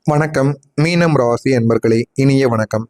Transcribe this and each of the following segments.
வணக்கம். மீனம் ராசி அன்பர்களே, இனிய வணக்கம்.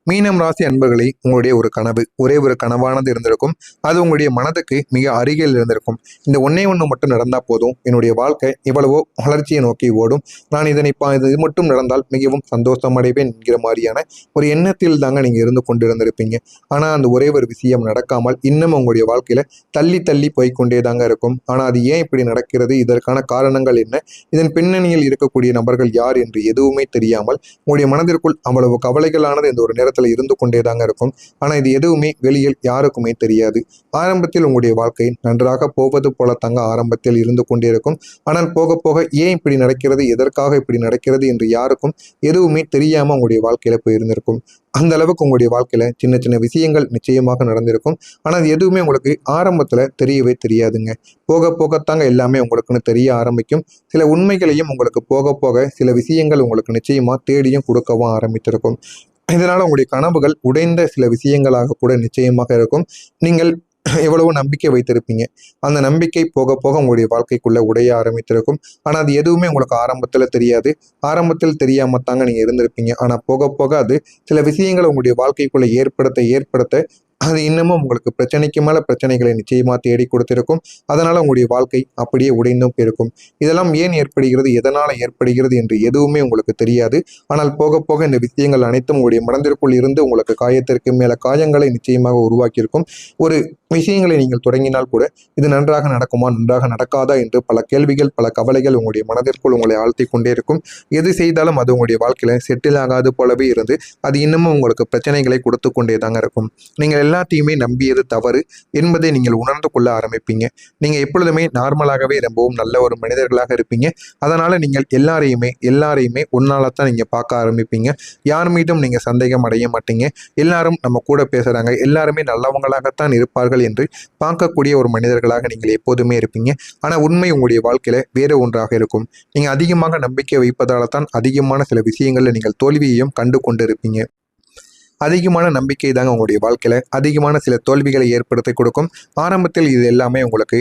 மீனம் ராசி அன்பர்களே, உங்களுடைய ஒரு கனவு, ஒரே ஒரு கனவானது இருந்திருக்கும். அது உங்களுடைய மனதுக்கு மிக அருகில் இருந்திருக்கும். இந்த ஒன்னே ஒன்று மட்டும் நடந்தால் போதும், என்னுடைய வாழ்க்கை எவ்வளவோ வளர்ச்சியை நோக்கி ஓடும். நான் இது மட்டும் நடந்தால் மிகவும் சந்தோஷம் அடைவேன் என்கிற மாதிரியான ஒரு எண்ணத்தில் தாங்க நீங்கள் இருந்து கொண்டிருந்திருப்பீங்க. ஆனால் அந்த ஒரே ஒரு விஷயம் நடக்காமல் இன்னும் உங்களுடைய வாழ்க்கையில் தள்ளி தள்ளி போய்கொண்டே தாங்க இருக்கும். ஆனால் அது ஏன் இப்படி நடக்கிறது, இதற்கான காரணங்கள் என்ன, இதன் பின்னணியில் இருக்கக்கூடிய நபர்கள் யார் என்று எதுவுமே தெரியாமல் உங்களுடைய மனதிற்குள் அவ்வளவு கவலைகளானது இந்த ஒரு நேரத்தில் இருந்து கொண்டே தாங்க இருக்கும். ஆனா இது எதுவுமே வெளியில் யாருக்குமே தெரியாது. ஆரம்பத்தில் உங்களுடைய வாழ்க்கை நன்றாக போவது போல தாங்க ஆரம்பத்தில் இருந்து கொண்டே இருக்கும். ஆனால் போக போக ஏன் இப்படி நடக்கிறது, எதற்காக இப்படி நடக்கிறது என்று யாருக்கும் எதுவுமே தெரியாம உங்களுடைய வாழ்க்கையில போயிருந்திருக்கும். அந்த அளவுக்கு உங்களுடைய வாழ்க்கையில சின்ன சின்ன விஷயங்கள் நிச்சயமாக நடந்திருக்கும். ஆனால் அது எதுவுமே உங்களுக்கு ஆரம்பத்துல தெரியவே தெரியாதுங்க. போக போகத்தாங்க எல்லாமே உங்களுக்குன்னு தெரிய ஆரம்பிக்கும். சில உண்மைகளையும் உங்களுக்கு போக போக சில விஷயங்கள் உங்களுக்கு நிச்சயமா தேடியும் கொடுக்கவும் ஆரம்பித்திருக்கும். இதனால உங்களுடைய கனவுகள் உடைந்த சில விஷயங்களாக கூட நிச்சயமாக இருக்கும். நீங்கள் எவ்வளவோ நம்பிக்கை வைத்திருப்பீங்க. அந்த நம்பிக்கை போக போக உங்களுடைய வாழ்க்கைக்குள்ள உடைய ஆரம்பித்திருக்கும். ஆனா அது எதுவுமே உங்களுக்கு ஆரம்பத்துல தெரியாது. ஆரம்பத்தில் தெரியாம தாங்க நீங்க இருந்திருப்பீங்க. ஆனா போக போக அது சில விஷயங்களை உங்களுடைய வாழ்க்கைக்குள்ள ஏற்படுத்த அது இன்னமும் உங்களுக்கு பிரச்சனைக்கு மேல பிரச்சனைகளை நிச்சயமா தேடி கொடுத்திருக்கும். அதனால உங்களுடைய வாழ்க்கை அப்படியே உடைந்தும் போயிருக்கும். இதெல்லாம் ஏன் ஏற்படுகிறது, எதனால ஏற்படுகிறது என்று எதுவுமே உங்களுக்கு தெரியாது. ஆனால் போக போக இந்த விஷயங்கள் அனைத்தும் உங்களுடைய மனதிற்குள் இருந்து உங்களுக்கு காயத்திற்கு மேல காயங்களை நிச்சயமாக உருவாக்கியிருக்கும். ஒரு விஷயங்களை நீங்கள் தொடங்கினால் கூட இது நன்றாக நடக்குமா, நன்றாக நடக்காதா என்று பல கேள்விகள், பல கவலைகள் உங்களுடைய மனதிற்குள் உங்களை ஆழ்த்தி கொண்டே இருக்கும். எது செய்தாலும் அது உங்களுடைய வாழ்க்கையில செட்டில் ஆகாது போலவே இருந்து அது இன்னமும் உங்களுக்கு பிரச்சனைகளை கொடுத்து கொண்டே தாங்க இருக்கும். நீங்கள் எல்லாத்தையுமே நம்பியது தவறு என்பதை நீங்கள் உணர்ந்து கொள்ள ஆரம்பிப்பீங்க. நீங்க எப்பொழுதுமே நார்மலாகவே ரொம்பவும் நல்ல ஒரு மனிதர்களாக இருப்பீங்க. அதனால நீங்கள் எல்லாரையுமே ஒன்னாலத்தான் நீங்க பார்க்க ஆரம்பிப்பீங்க. யார் மீதும் நீங்க சந்தேகம் அடைய மாட்டீங்க. எல்லாரும் நம்ம கூட பேசுறாங்க, எல்லாருமே நல்லவங்களாகத்தான் இருப்பார்கள் என்று பார்க்கக்கூடிய ஒரு மனிதர்களாக நீங்கள் எப்போதுமே இருப்பீங்க. ஆனா உண்மை உங்களுடைய வாழ்க்கையில வேற ஒன்றாக இருக்கும். நீங்க அதிகமாக நம்பிக்கை வைப்பதால தான் அதிகமான சில விஷயங்கள்ல நீங்கள் தோல்வியையும் கண்டு கொண்டு இருப்பீங்க. அதிகமான நம்பிக்கை தாங்க உங்களுடைய வாழ்க்கையில அதிகமான சில தோல்விகளை ஏற்படுத்தி கொடுக்கும். ஆரம்பத்தில் இது எல்லாமே உங்களுக்கு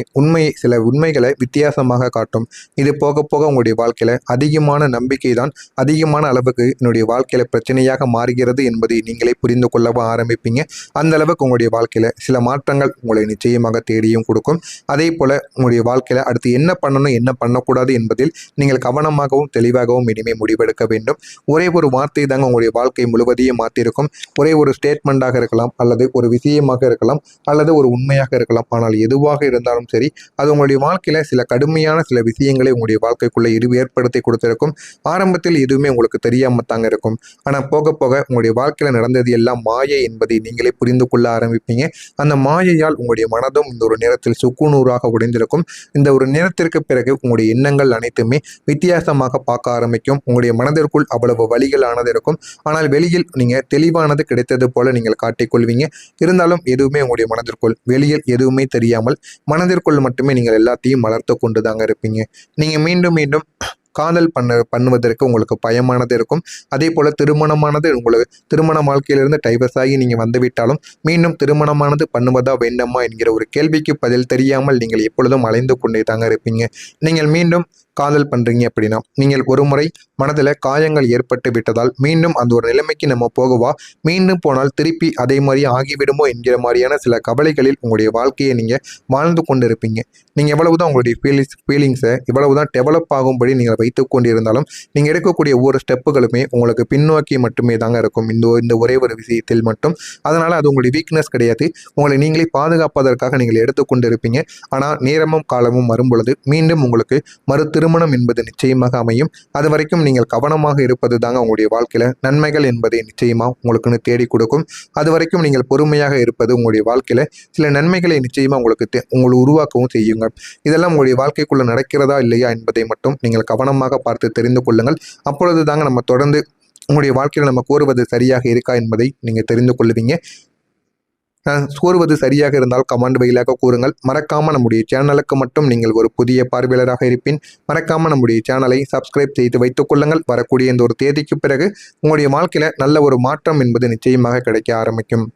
சில உண்மைகளை வித்தியாசமாக காட்டும். இது போக போக உங்களுடைய வாழ்க்கையில அதிகமான நம்பிக்கை தான் அதிகமான அளவுக்கு என்னுடைய வாழ்க்கையில பிரச்சனையாக மாறுகிறது என்பதை நீங்களே புரிந்து கொள்ளவும் ஆரம்பிப்பீங்க. அந்த அளவுக்கு உங்களுடைய வாழ்க்கையில சில மாற்றங்கள் உங்களை நிச்சயமாக தேடியும் கொடுக்கும். அதே போல உங்களுடைய வாழ்க்கையில அடுத்து என்ன பண்ணணும், என்ன பண்ணக்கூடாது என்பதில் நீங்கள் கவனமாகவும் தெளிவாகவும் இனிமே முடிவெடுக்க வேண்டும். ஒரே ஒரு வார்த்தை தாங்க உங்களுடைய வாழ்க்கை முழுவதையும் மாற்றிருக்கும். ஒரே ஒரு ஸ்டேட்மெண்ட்டாக இருக்கலாம், அல்லது ஒரு விஷயமாக இருக்கலாம், அல்லது ஒரு உண்மையாக இருக்கலாம். ஆனால் எதுவாக இருந்தாலும் சரி, அது உங்களுடைய வாழ்க்கையில சில கடுமையான சில விஷயங்களை உங்களுடைய வாழ்க்கைக்குள்ள ஏற்படுத்தி கொடுத்திருக்கும். ஆரம்பத்தில் எதுவுமே உங்களுக்கு தெரியாம தாங்க இருக்கும். ஆனா போக போக உங்களுடைய வாழ்க்கையில நடந்தது எல்லாம் மாயை என்பதை நீங்களே புரிந்து கொள்ள ஆரம்பிப்பீங்க. அந்த மாயையால் உங்களுடைய மனதும் இந்த ஒரு நேரத்தில் சுக்குநூறாக உடைந்திருக்கும். இந்த ஒரு நேரத்திற்கு பிறகு உங்களுடைய எண்ணங்கள் அனைத்துமே வித்தியாசமாக பார்க்க ஆரம்பிக்கும். உங்களுடைய மனதிற்குள் அவ்வளவு வழிகளானது இருக்கும். ஆனால் வெளியில் நீங்க தெளிவானது கிடைத்தது போல நீங்கள் காட்டிக்கொள்வீங்க. இருந்தாலும் எதுவுமே உங்களுடைய மனதிற்குள் வெளியில் எதுவுமே தெரியாமல் மனதிற்குள் மட்டுமே நீங்கள் எல்லாத்தையும் வளர்த்து கொண்டு தாங்க இருப்பீங்க. நீங்க மீண்டும் மீண்டும் காதல் பண்ணுவதற்கு உங்களுக்கு பயமானது இருக்கும். அதே போல திருமணமானது உங்களுக்கு திருமண வாழ்க்கையிலிருந்து டைவர்ஸ் ஆகி நீங்க வந்துவிட்டாலும் மீண்டும் திருமணமானது பண்ணுவதா வேண்டாமா என்கிற ஒரு கேள்விக்கு பதில் தெரியாமல் நீங்கள் எப்பொழுதும் அலைந்து கொண்டே தாங்க இருப்பீங்க. நீங்கள் மீண்டும் காதல் பண்றீங்க அப்படின்னா நீங்கள் ஒரு முறை மனதில் காயங்கள் ஏற்பட்டு விட்டதால் மீண்டும் அந்த ஒரு நிலைமைக்கு நம்ம போகவா, மீண்டும் போனால் திருப்பி அதே மாதிரி ஆகிவிடுமோ என்கிற மாதிரியான சில கவலைகளில் உங்களுடைய வாழ்க்கையை நீங்க வாழ்ந்து கொண்டு இருப்பீங்க. நீங்க எவ்வளவுதான் உங்களுடைய ஃபீலிங்ஸை இவ்வளவுதான் டெவலப் ஆகும்படி நீங்கள் வைத்து கொண்டிருந்தாலும் நீங்க எடுக்கக்கூடிய ஒவ்வொரு ஸ்டெப்புகளுமே உங்களுக்கு பின்னோக்கி மட்டுமே தாங்க இருக்கும். இந்த ஒரே ஒரு விஷயத்தில் மட்டும். அதனால அது உங்களுடைய வீக்னஸ் கிடையாது. உங்களை நீங்களே பாதுகாப்பதற்காக நீங்கள் எடுத்துக்கொண்டு இருப்பீங்க. ஆனால் நேரமும் காலமும் வரும் பொழுது மீண்டும் உங்களுக்கு திருமணம் என்பது நிச்சயமாக அமையும். அது வரைக்கும் நீங்கள் கவனமாக இருப்பது தாங்க உங்களுடைய வாழ்க்கையில நன்மைகள் என்பதை நிச்சயமா உங்களுக்குன்னு தேடி கொடுக்கும். அது வரைக்கும் நீங்கள் பொறுமையாக இருப்பது உங்களுடைய வாழ்க்கையில சில நன்மைகளை நிச்சயமா உங்களை உருவாக்கவும் செய்யுங்க. இதெல்லாம் உங்களுடைய வாழ்க்கைக்குள்ள நடக்கிறதா இல்லையா என்பதை மட்டும் நீங்கள் கவனமாக பார்த்து தெரிந்து கொள்ளுங்கள். அப்பொழுது தாங்க நம்ம தொடர்ந்து உங்களுடைய வாழ்க்கையில நம்ம கூறுவது சரியாக இருக்கா என்பதை நீங்க தெரிந்து கொள்வீங்க. கூறுவது சரியாக இருந்தால் கமெண்ட் வழியாக கூறுங்கள். மறக்காம நம்முடைய சேனலுக்கு மட்டும் நீங்கள் ஒரு புதிய பார்வையாளராக இருப்பின் மறக்காம நம்முடைய சேனலை சப்ஸ்கிரைப் செய்து வைத்துக் கொள்ளுங்கள். வரக்கூடிய இந்த ஒரு தேதிக்கு பிறகு உங்களுடைய வாழ்க்கையில நல்ல ஒரு மாற்றம் என்பது நிச்சயமாக கிடைக்க ஆரம்பிக்கும்.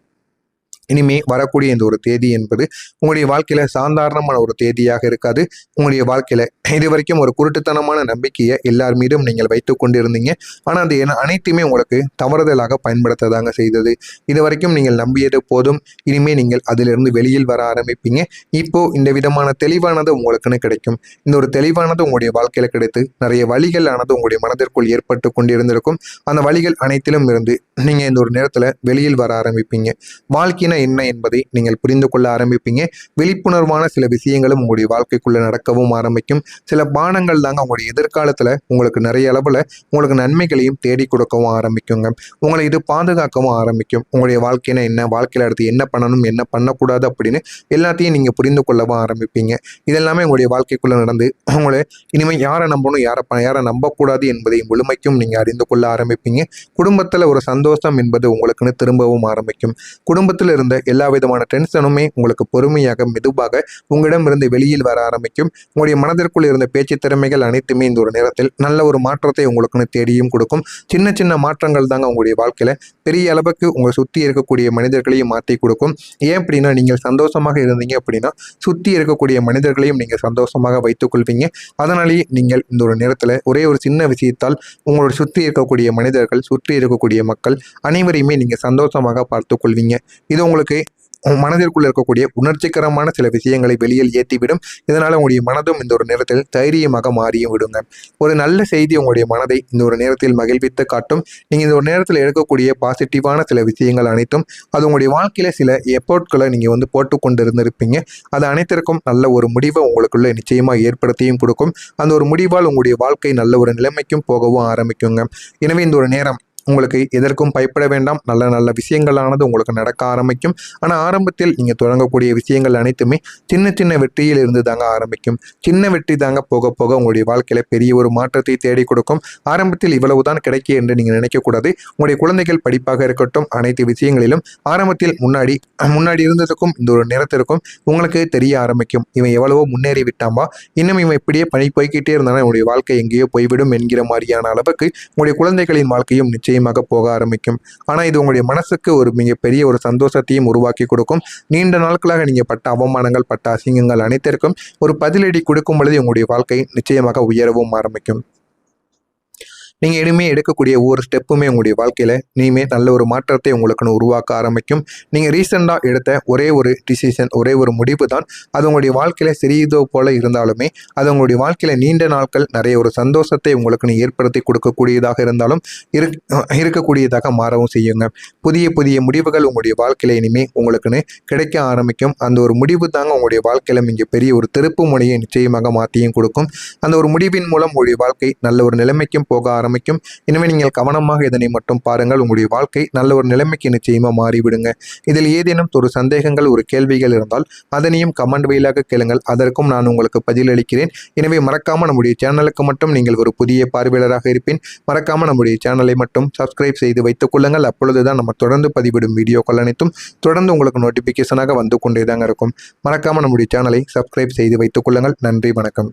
இனிமே வரக்கூடிய இந்த ஒரு தேதி என்பது உங்களுடைய வாழ்க்கையில சாதாரணமான ஒரு தேதியாக இருக்காது. உங்களுடைய வாழ்க்கையில இது வரைக்கும் ஒரு குருட்டுத்தனமான நம்பிக்கையை எல்லார் மீதும் நீங்கள் வைத்துக் கொண்டிருந்தீங்க. ஆனா அது அனைத்துமே உங்களுக்கு தவறுதலாக பயன்படுத்ததாங்க செய்தது. இது வரைக்கும் நீங்கள் நம்பியது போதும். இனிமே நீங்கள் அதிலிருந்து வெளியில் வர ஆரம்பிப்பீங்க. இப்போ இந்த விதமான தெளிவானது உங்களுக்குன்னு கிடைக்கும். இந்த ஒரு தெளிவானது உங்களுடைய வாழ்க்கையில கிடைத்து நிறைய வழிகள் ஆனது உங்களுடைய மனதிற்குள் ஏற்பட்டு கொண்டிருந்திருக்கும். அந்த வழிகள் அனைத்திலும் இருந்து நீங்க இந்த ஒரு நேரத்துல வெளியில் வர ஆரம்பிப்பீங்க. வாழ்க்கையின என்ன என்பதை நீங்கள் புரிந்து கொள்ள ஆரம்பிப்பீங்க. விழிப்புணர்வான சில விஷயங்களும் உங்களுடைய வாழ்க்கைக்குள்ள நடக்கவும் ஆரம்பிக்கும். சில பானங்கள் தாங்க உங்களுடைய எதிர்காலத்துல உங்களுக்கு நிறைய அளவுல உங்களுக்கு நன்மைகளையும் தேடி கொடுக்கவும் ஆரம்பிக்குங்க. உங்களை இது பாதுகாக்கவும் ஆரம்பிக்கும். உங்களுடைய வாழ்க்கையின என்ன, வாழ்க்கையில அடுத்து என்ன பண்ணணும், என்ன பண்ணக்கூடாது அப்படின்னு எல்லாத்தையும் நீங்க புரிந்து கொள்ளவும் ஆரம்பிப்பீங்க. இதெல்லாமே உங்களுடைய வாழ்க்கைக்குள்ள நடந்து உங்களை இனிமேல் யாரை நம்பணும், யாரை நம்பக்கூடாது என்பதை முழுமைக்கும் நீங்க அறிந்து கொள்ள ஆரம்பிப்பீங்க. குடும்பத்துல ஒரு சந்தோஷம் என்பது உங்களுக்குன்னு திரும்பவும் ஆரம்பிக்கும். குடும்பத்தில் இருந்த எல்லா விதமான டென்ஷனுமே உங்களுக்கு பொறுமையாக மெதுவாக உங்களிடமிருந்து வெளியில் வர ஆரம்பிக்கும். உங்களுடைய மனதிற்குள் இருந்த பேச்சு திறமைகள் அனைத்துமே இந்த ஒரு நேரத்தில் நல்ல ஒரு மாற்றத்தை உங்களுக்குன்னு தேடியும் கொடுக்கும். சின்ன சின்ன மாற்றங்கள் தாங்க உங்களுடைய வாழ்க்கையில பெரிய அளவுக்கு உங்களை சுற்றி இருக்கக்கூடிய மனிதர்களையும் மாற்றி கொடுக்கும். ஏன் அப்படின்னா நீங்கள் சந்தோஷமாக இருந்தீங்க அப்படின்னா சுற்றி இருக்கக்கூடிய மனிதர்களையும் நீங்கள் சந்தோஷமாக வைத்துக் கொள்வீங்க. அதனாலேயே நீங்கள் இந்த ஒரு நேரத்தில் ஒரே ஒரு சின்ன விஷயத்தால் உங்களோட சுற்றி இருக்கக்கூடிய மனிதர்கள், சுற்றி இருக்கக்கூடிய மக்கள் அனைவரையுமே நீங்கள் சந்தோஷமாக பார்த்து கொள்வீங்க. இது உங்களுக்கு மனதிற்குள்ள இருக்கக்கூடிய உணர்ச்சிகரமான சில விஷயங்களை வெளியில் ஏற்றிவிடும். இதனால உங்களுடைய மனதும் இந்த ஒரு நேரத்தில் தைரியமாக மாறியும் விடுங்க. ஒரு நல்ல செய்தி உங்களுடைய மனதை இந்த ஒரு நேரத்தில் மகிழ்வித்து காட்டும். நீங்க இந்த ஒரு நேரத்தில் எடுக்கக்கூடிய பாசிட்டிவான சில விஷயங்கள் அனைத்தும் அது உங்களுடைய வாழ்க்கையில சில எஃபோர்ட்களை நீங்க போட்டு கொண்டு இருந்திருப்பீங்க. அது அனைத்திற்கும் நல்ல ஒரு முடிவை உங்களுக்குள்ள நிச்சயமா ஏற்படுத்தியும் கொடுக்கும். அந்த ஒரு முடிவால் உங்களுடைய வாழ்க்கை நல்ல ஒரு நிலைமைக்கும் போகவும் ஆரம்பிக்குங்க. எனவே இந்த ஒரு நேரம் உங்களுக்கு எதற்கும் பயப்பட வேண்டாம். நல்ல நல்ல விஷயங்களானது உங்களுக்கு நடக்க ஆரம்பிக்கும். ஆனால் ஆரம்பத்தில் நீங்கள் தொடங்கக்கூடிய விஷயங்கள் அனைத்துமே சின்ன சின்ன வெற்றியில் இருந்து தாங்க ஆரம்பிக்கும். சின்ன வெற்றி தாங்க போக போக உங்களுடைய வாழ்க்கையில பெரிய ஒரு மாற்றத்தை தேடி கொடுக்கும். ஆரம்பத்தில் இவ்வளவுதான் கிடைக்கும் என்று நீங்கள் நினைக்கக்கூடாது. உங்களுடைய குழந்தைகள் படிப்பாக இருக்கட்டும், அனைத்து விஷயங்களிலும் ஆரம்பத்தில் முன்னாடி இருந்ததுக்கும் இந்த ஒரு நேரத்திற்கும் உங்களுக்கு தெரிய ஆரம்பிக்கும். இவன் எவ்வளவோ முன்னேறி விட்டாம்பா, இன்னும் இவன் இப்படியே பணி போய்கிட்டே இருந்தாலும் என்னுடைய வாழ்க்கை எங்கேயோ போய்விடும் என்கிற மாதிரியான அளவுக்கு உங்களுடைய குழந்தைகளின் வாழ்க்கையும் நிச்சயம் போக ஆரம்பிக்கும். ஆனா இது உங்களுடைய மனசுக்கு ஒரு மிகப்பெரிய ஒரு சந்தோஷத்தையும் உருவாக்கி கொடுக்கும். நீண்ட நாட்களாக நீங்க பட்ட அவமானங்கள், பட்ட அசிங்கங்கள் அனைத்திற்கும் ஒரு பதிலடி கொடுக்கும் பொழுது உங்களுடைய வாழ்க்கை நிச்சயமாக உயரவும் ஆரம்பிக்கும். நீங்கள் இனிமேல் எடுக்கக்கூடிய ஒவ்வொரு ஸ்டெப்புமே உங்களுடைய வாழ்க்கையில் இனிமேல் நல்ல ஒரு மாற்றத்தை உங்களுக்குன்னு உருவாக்க ஆரம்பிக்கும். நீங்கள் ரீசெண்டாக எடுத்த ஒரே ஒரு டிசிஷன், ஒரே ஒரு முடிவு தான் அது உங்களுடைய வாழ்க்கையில் சிறியதோ போல இருந்தாலுமே அது உங்களுடைய வாழ்க்கையில் நீண்ட நாட்கள் நிறைய ஒரு சந்தோஷத்தை உங்களுக்குன்னு ஏற்படுத்தி கொடுக்கக்கூடியதாக இருந்தாலும் இருக்கக்கூடியதாக மாறவும் செய்யுங்க. புதிய புதிய முடிவுகள் உங்களுடைய வாழ்க்கையில் இனிமேல் உங்களுக்குன்னு கிடைக்க ஆரம்பிக்கும். அந்த ஒரு முடிவு தாங்க உங்களுடைய வாழ்க்கையில் மிக பெரிய ஒரு திருப்பு முனையை நிச்சயமாக மாற்றியும் கொடுக்கும். அந்த ஒரு முடிவின் மூலம் உங்களுடைய வாழ்க்கை நல்ல ஒரு நிலைமைக்கும் போக ஆரம்பிக்கும். எனவே நீங்கள் கவனமாக இதனை மட்டும் பாருங்கள். உங்களுடைய வாழ்க்கை நல்ல ஒரு நிலைமைக்கு நிச்சயமா மாறிவிடுங்க. இதில் ஏதேனும் ஒரு சந்தேகங்கள், ஒரு கேள்விகள் இருந்தால் அதனையும் கமெண்ட் வழியாக கேளுங்கள். அதற்கும் நான் உங்களுக்கு பதிலளிக்கிறேன். எனவே மறக்காம நம்முடைய சேனலுக்கு மட்டும் நீங்கள் ஒரு புதிய பார்வையாளராக இருப்பேன். மறக்காம நம்முடைய சேனலை மட்டும் சப்ஸ்கிரைப் செய்து வைத்துக் கொள்ளுங்கள். அப்பொழுதுதான் நம்ம தொடர்ந்து பதிவிடும் வீடியோக்கள் அனைத்தும் தொடர்ந்து உங்களுக்கு நோட்டிபிகேஷனாக வந்து கொண்டே தாங்க இருக்கும். மறக்காம நம்முடைய சேனலை சப்ஸ்கிரைப் செய்து வைத்துக் கொள்ளுங்கள். நன்றி, வணக்கம்.